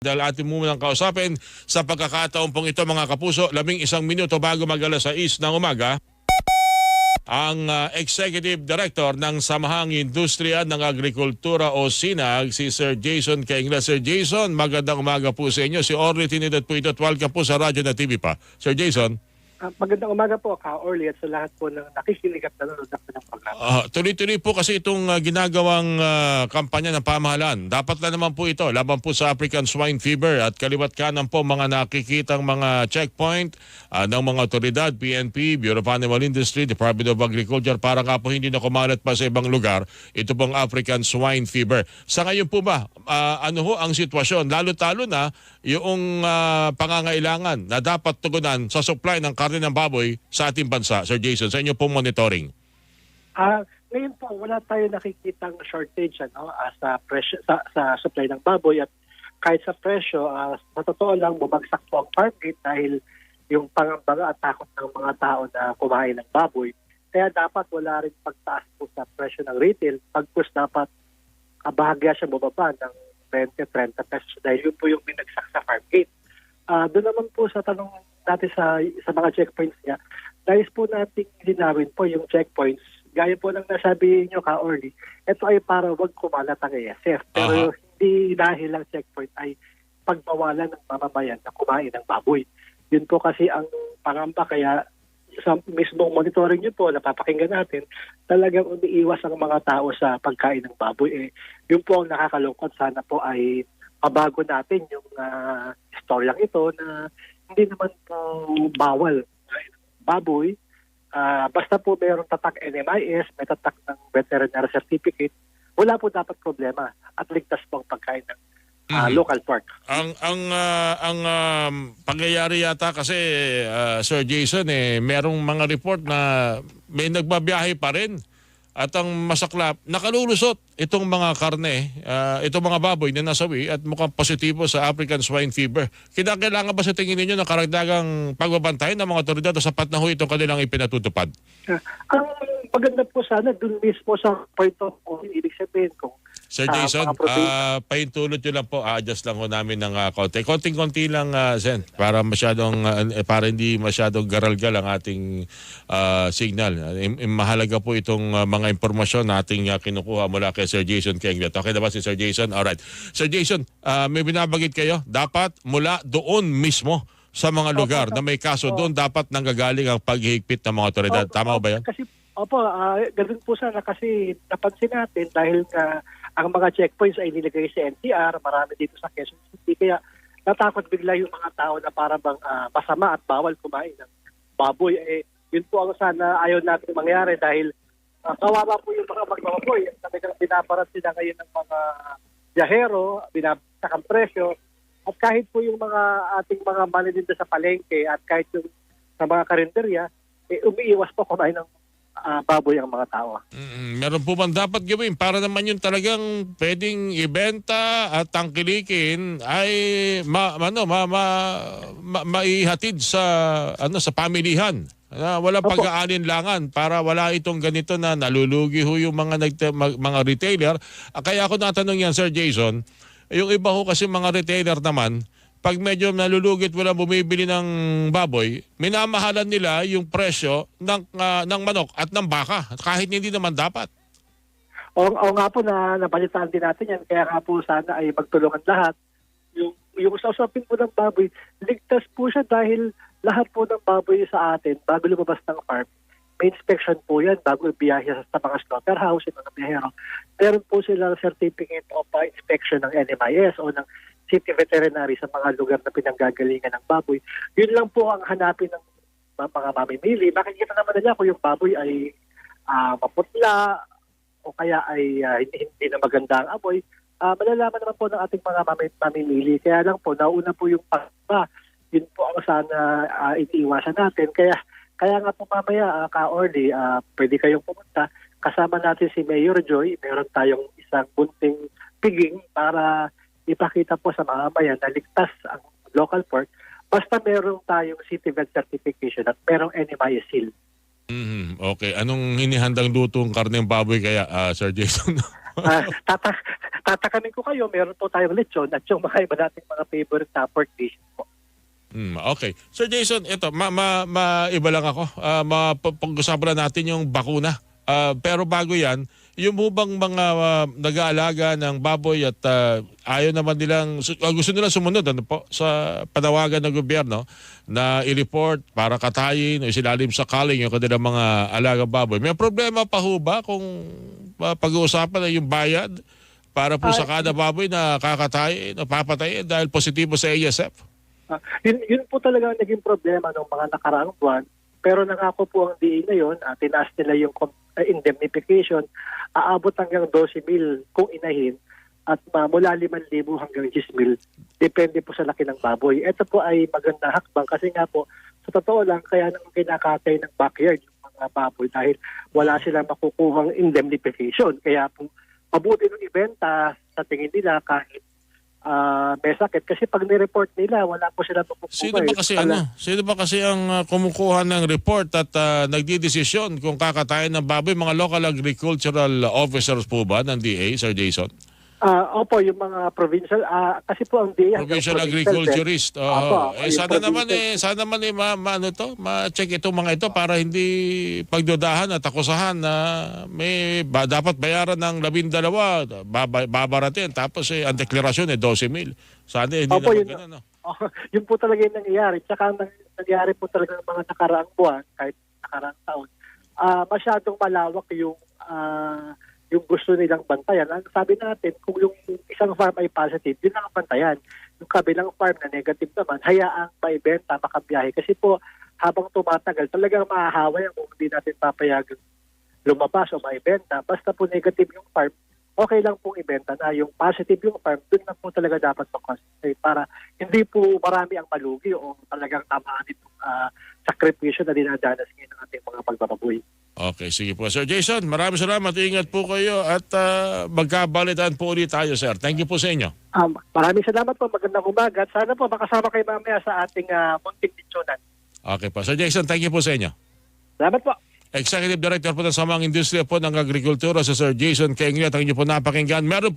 Dahil atin munang kausapin sa pagkakataon pong ito mga kapuso, 11 minuto bago mag-alas 6 ng umaga, ang Executive Director ng Samahang Industriya ng Agrikultura o SINAG, si Sir Jason Kaingla. Sir Jason, magandang umaga po sa inyo. Si Orly Trinidad po ito at welcome po sa radyo na TV pa. Sir Jason. Magandang umaga po, Ka-Orly, at sa lahat po ng nakikinig at nanonood ng programa. Tuloy-tuloy po kasi itong ginagawang kampanya ng pamahalaan. Dapat na naman po ito, laban po sa African Swine Fever at kaliwat kanan po mga nakikitang mga checkpoint ng mga otoridad, PNP, Bureau of Animal Industry, Department of Agriculture, para nga po hindi na kumalat pa sa ibang lugar ito pong African Swine Fever. Sa ngayon po ba, ano ho ang sitwasyon? Lalo-talo na yung pangangailangan na dapat tugunan sa supply ng karne ng baboy sa ating bansa, Sir Jason, sa inyo pong monitoring. Ngayon po, wala tayo nakikitang shortage sa presyo, sa supply ng baboy, at kahit sa presyo, sa totoo lang, bumagsak po ang farm gate dahil yung pangamba at takot ng mga tao na kumain ng baboy. Kaya dapat wala rin pagtaas po sa presyo ng retail, pagkus dapat bahagya siya bumaba ng 20-30 pesos dahil yun po yung binagsak sa farm gate. Doon naman po sa tanong natin sa mga checkpoints niya, nais po nating linawin po yung checkpoints. Gaya po ng nasabi niyo, Ka-Orly, ito ay para wag kumalat ang ASF. Pero hindi dahil ang checkpoint ay pagbawalan ng mamamayan na kumain ng baboy. Yun po kasi ang pangamba, kaya sa mismong monitoring niyo po, napapakinggan natin, talagang umiiwas ang mga tao sa pagkain ng baboy. Yun po ang nakakalungkot. Sana po ay mabago natin yung istoryang ito na hindi naman po bawal baboy. Basta po mayroong tatak NMIS, may tatak ng veterinary certificate, wala po dapat problema at ligtas po ang pagkain ng local pork. Ang pangyayari yata kasi, Sir Jason, merong mga report na may nagbabiyahe pa rin. At ang masaklap, nakalulusot itong mga karne, itong mga baboy na nasawi at mukhang positibo sa African Swine Fever. Kinakailangan ba sa tingin ninyo ng karagdagang pagbabantay ng mga otoridad o sapat na ho itong kanilang ipinatutupad? Ang maganda po sana dun mismo sa point of ibig sabihin kung Sir Jason, pahintulot nyo lang po, adjust lang ho namin ng konti. Konting-konti lang, Sen, para para hindi masyadong garalgal ang ating signal. Mahalaga po itong mga impormasyon na ating kinukuha mula kay Sir Jason Kaingla. Okay na ba si Sir Jason? Alright. Sir Jason, may binabagit kayo, dapat mula doon mismo sa mga lugar na may kaso, doon dapat nanggagaling ang paghihigpit ng mga otoridad. Tama ba yan? Kasi, ganun po sana kasi napansin natin dahil ang mga checkpoints ay nilagay sa NCR, marami dito sa Quezon City, kaya natakot bigla yung mga tao na parang masama at bawal kumain ng baboy. Yun po ang sana ayaw natin mangyari dahil kawawa po yung mga magbababoy. Talagang binabarat sila ngayon ng mga biyahero, binabatak ang presyo, at kahit po yung mga ating mga maninda sa palengke at kahit yung sa mga karinderya, umiiwas po kumain ng baboy ang mga tao. Meron po bang dapat gawin para naman yung talagang pwedeng ibenta at tangkilikin ay maihatid sa pamilihan? Walang pag-aalinlangan para wala itong ganito na nalulugi ho yung mga retailer. Kaya ako natanong yan, Sir Jason, yung iba ho kasi mga retailer naman, pag medyo nalulugit wala bumibili ng baboy, minamahalan nila yung presyo ng manok at ng baka kahit hindi naman dapat. Oo nga po, na nabalitaan din natin yan. Kaya nga po sana ay magtulungan lahat. Yung usapin po ng baboy, ligtas po siya dahil lahat po ng baboy sa atin, bago lumabas ng farm, may inspection po yan bago ibiyahe sa mga slaughterhouse, yung mga biyahero. Meron po sila certificate of inspection ng NMIS o ng City Veterinary sa mga lugar na pinanggagalingan ng baboy. Yun lang po ang hanapin ng mga mamimili. Makikita naman nila kung yung baboy ay maputla o kaya ay hindi na maganda ang amoy. Malalaman naman po ng ating mga mamimili. Kaya lang po, nauna po yung pagba. Yun po ang sana iniiwasan natin. Kaya nga po mamaya, Ka-Orly, pwede kayong pumunta. Kasama natin si Mayor Joy. Meron tayong isang bunting piging para ipakita po sa mga mamayan na ligtas ang local pork basta meron tayong City Vet certification at merong NMIS seal. Okay. Anong hinihandang lutong karneng baboy kaya, Sir Jason? Ah, tatakamin ko kayo, meron po tayong lechon at yung mga iba nating mga favorite na pork dishes po. Okay. Sir Jason, ito, iba lang ako. Pag-usapan na natin yung bakuna. Pero bago yan, yung bang mga nag-aalaga ng baboy at ayaw naman nilang, gusto nilang sumunod ano po, sa panawagan ng gobyerno na i-report para katayin o isilalim sa culling yung kanilang mga alaga baboy. May problema pa ho ba kung pag-uusapan na yung bayad para po sa kada baboy na kakatayin o papatayin dahil positibo sa ASF? Yun po talaga ang naging problema ng mga nakaraang buwan. Pero nangako po ang DA ngayon, tinaas nila yung indemnification, aabot hanggang 12,000 kung inahin at mula 5,000 hanggang 10,000. Depende po sa laki ng baboy. Ito po ay maganda hakbang kasi nga po, sa totoo lang, kaya nang kinakatay ng backyard yung mga baboy dahil wala silang makukuhang indemnification. Kaya po, mabuti nung ibenta sa tingin nila kahit may sakit kasi pag ni-report nila wala po sila makukuha. Sino ba kasi ang kumukuha ng report at nagdidesisyon kung kakatayin ng baboy? Mga local agricultural officers po ba ng DA, Sir Jason? Opo, yung mga provincial kasi po ang DA Provincial agriculturist. Sana naman ma-check itong mga ito para hindi pagdudahan at akusahan na may dapat bayaran ng 12, babaratin tapos ang deklarasyon 12,000. Sana hindi opo, naman ganun. No? Yun po talaga yung nangyayari. Tsaka nangyayari po talaga ng mga nakaraang buwan kahit nakaraang taon. Masyadong malawak yung gusto nilang bantayan. Ang sabi natin, kung yung isang farm ay positive, yun ang bantayan. Yung kabilang farm na negative naman, hayaang maibenta, makabiyahe. Kasi po, habang tumatagal, talagang mahahaway kung hindi natin papayagang lumabas o maibenta. Basta po negative yung farm, okay lang pong ibenta na. Yung positive yung farm, dun na po talaga dapat mag-concentrate para hindi po marami ang malugi o talagang tamaan itong sakripisyo na dinadanas ngayon ng ating mga pagbababoy. Okay, sige po. Sir Jason, maraming salamat. Ingat po kayo at magkabalitaan po ulit tayo, sir. Thank you po sa inyo. Maraming salamat po. Magandang umaga. At sana po makasama kayo mamaya sa ating munting ditsunan. Okay po. Sir Jason, thank you po sa inyo. Salamat po. Executive Director po ng Samang Industriya po ng Agrikultura, Sir Jason Kengli, at ang inyo po napakinggan. Meron po